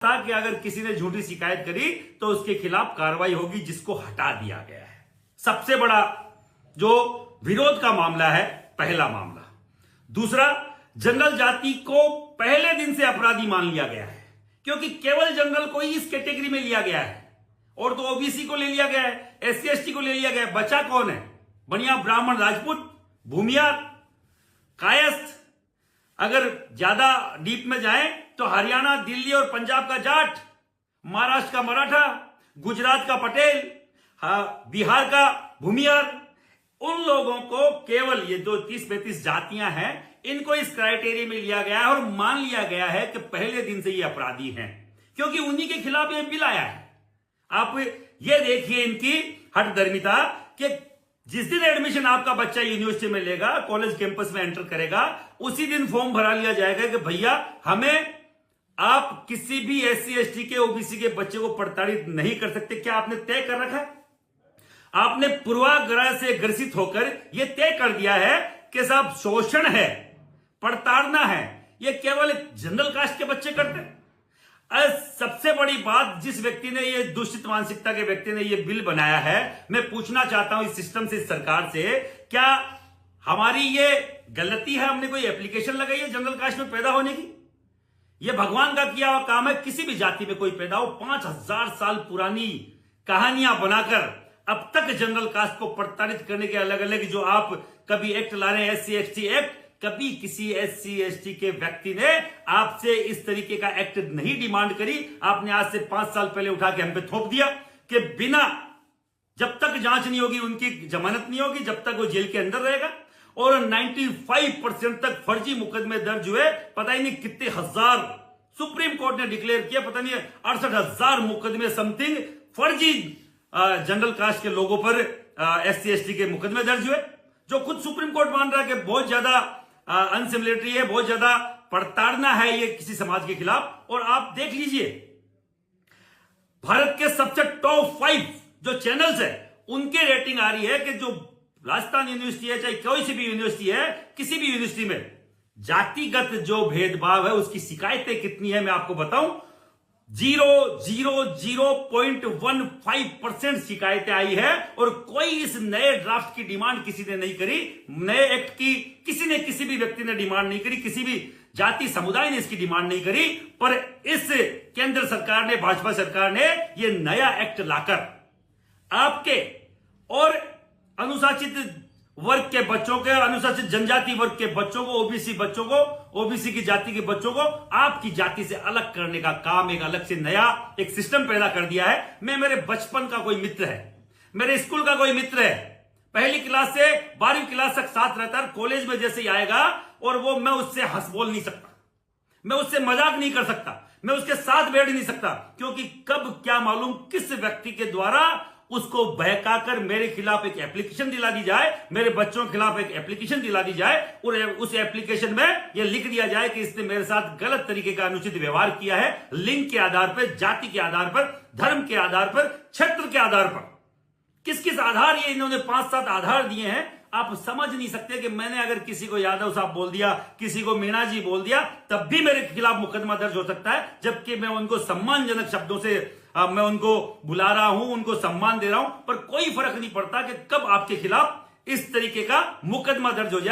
था कि अगर किसी ने झूठी शिकायत करी तो उसके खिलाफ कार्रवाई होगी, जिसको हटा दिया गया है। सबसे बड़ा जो विरोध का मामला है, पहला मामला। दूसरा, जनरल जाति को पहले दिन से अपराधी मान लिया गया है, क्योंकि केवल जनरल को ही इस कैटेगरी में लिया गया है, और तो ओबीसी को ले लिया गया है, एससी एसटी को ले लिया गया है। बचा कौन है? बढ़िया ब्राह्मण, राजपूत, भूमियार, कायस्थ। अगर ज्यादा डीप में जाए तो हरियाणा, दिल्ली और पंजाब का जाट, महाराष्ट्र का मराठा, गुजरात का पटेल, बिहार का भूमियार, उन लोगों को केवल ये जो 30-35 जातियां हैं, इनको इस क्राइटेरिया में लिया गया है और मान लिया गया है कि पहले दिन से ये अपराधी हैं, क्योंकि उन्हीं के खिलाफ ये बिल आया है। आप ये देखिए इनकी हठधर्मिता कि जिस दिन एडमिशन आपका बच्चा यूनिवर्सिटी में लेगा, कॉलेज कैंपस में एंटर करेगा, उसी दिन फॉर्म भरा लिया जाएगा कि भैया हमें आप किसी भी एससी एसटी के, ओबीसी के बच्चे को प्रताड़ित नहीं कर सकते। क्या आपने तय कर रखा है? आपने पूर्वाग्रह से ग्रसित होकर यह तय कर दिया है कि साहब शोषण है, प्रताड़ना है, यह केवल जनरल कास्ट के बच्चे करते हैं। सबसे बड़ी बात, जिस व्यक्ति ने ये दूषित मानसिकता के व्यक्ति ने ये बिल बनाया है, मैं पूछना चाहता हूं इस सिस्टम से, इस सरकार से, क्या हमारी ये गलती है? हमने कोई एप्लीकेशन लगाई है जनरल कास्ट में पैदा होने की? ये भगवान का किया हुआ काम है। किसी भी जाति में कोई पैदा हो, 5000 साल पुरानी कहानियां बनाकर अब तक जनरल कास्ट को प्रताड़ित करने के अलग अलग जो आप कभी एक्ट ला रहे हैं, एससी एसटी एक्ट, कभी किसी एससी एसटी के व्यक्ति ने आपसे इस तरीके का एक्ट नहीं डिमांड करी। आपने आज से 5 साल पहले उठा के हम पे थोप दिया कि बिना, जब तक जांच नहीं होगी उनकी जमानत नहीं होगी, जब तक वो जेल के अंदर रहेगा। और 95% तक फर्जी मुकदमे दर्ज हुए, पता ही नहीं कितने हजार, सुप्रीम कोर्ट ने डिक्लेयर किया, पता नहीं 68,000 मुकदमे समथिंग फर्जी जनरल कास्ट के लोगों पर, एससी एसटी के मुकदमे दर्ज हुए, जो खुद सुप्रीम कोर्ट मान रहा है कि बहुत ज्यादा अनसिमिलरिटी है, बहुत ज्यादा प्रताड़ना है ये किसी समाज के खिलाफ। और आप देख लीजिए, भारत के सबसे टॉप 5 जो चैनल्स है, उनकी रेटिंग आ रही है कि जो राजस्थान यूनिवर्सिटी है, चाहे कोई सी भी यूनिवर्सिटी है, किसी भी यूनिवर्सिटी में जातिगत जो भेदभाव है उसकी शिकायतें कितनी है मैं आपको बताऊं, 0.15% शिकायतें आई है। और कोई इस नए ड्राफ्ट की डिमांड किसी ने नहीं करी, नए एक्ट की किसी भी व्यक्ति ने डिमांड नहीं करी, किसी भी जाति समुदाय ने इसकी डिमांड नहीं करी। पर इस केंद्र सरकार ने, भाजपा सरकार ने ये नया एक्ट लाकर आपके और अनुसूचित वर्ग के बच्चों के, अनुसूचित जनजाति वर्ग के बच्चों को, ओबीसी बच्चों को, ओबीसी की जाति के बच्चों को आपकी जाति से अलग करने का काम, एक अलग से नया एक सिस्टम पैदा कर दिया है। मेरे बचपन का कोई मित्र है, मेरे स्कूल का कोई मित्र है, पहली क्लास से 12वीं क्लास तक साथ रहता है, कॉलेज में जैसे ही आएगा और वो, मैं उससे हंस बोल नहीं सकता, मैं उससे मजाक नहीं कर सकता, मैं उसके साथ बैठ नहीं सकता, क्योंकि कब क्या मालूम किस व्यक्ति के द्वारा उसको बहकाकर मेरे खिलाफ एक एप्लीकेशन दिला दी जाए, मेरे बच्चों के खिलाफ एक एप्लीकेशन दिला दी जाए, और उस एप्लीकेशन में यह लिख दिया जाए कि इसने मेरे साथ गलत तरीके का अनुचित व्यवहार किया है, लिंग के आधार पर, जाति के आधार पर, धर्म के आधार पर, क्षेत्र के आधार पर। किस किस आधार, ये इन्होंने 5-7 आधार दिए हैं। आप समझ नहीं सकते कि मैंने अगर किसी को यादव साहब बोल दिया, किसी को मीणा जी बोल दिया, तब भी मेरे खिलाफ मुकदमा दर्ज हो सकता है, जबकि मैं उनको सम्मानजनक शब्दों से मैं उनको बुला रहा हूं, उनको सम्मान दे रहा हूं, पर कोई फर्क नहीं पड़ता कि कब आपके खिलाफ इस तरीके का मुकदमा दर्ज हो जाए।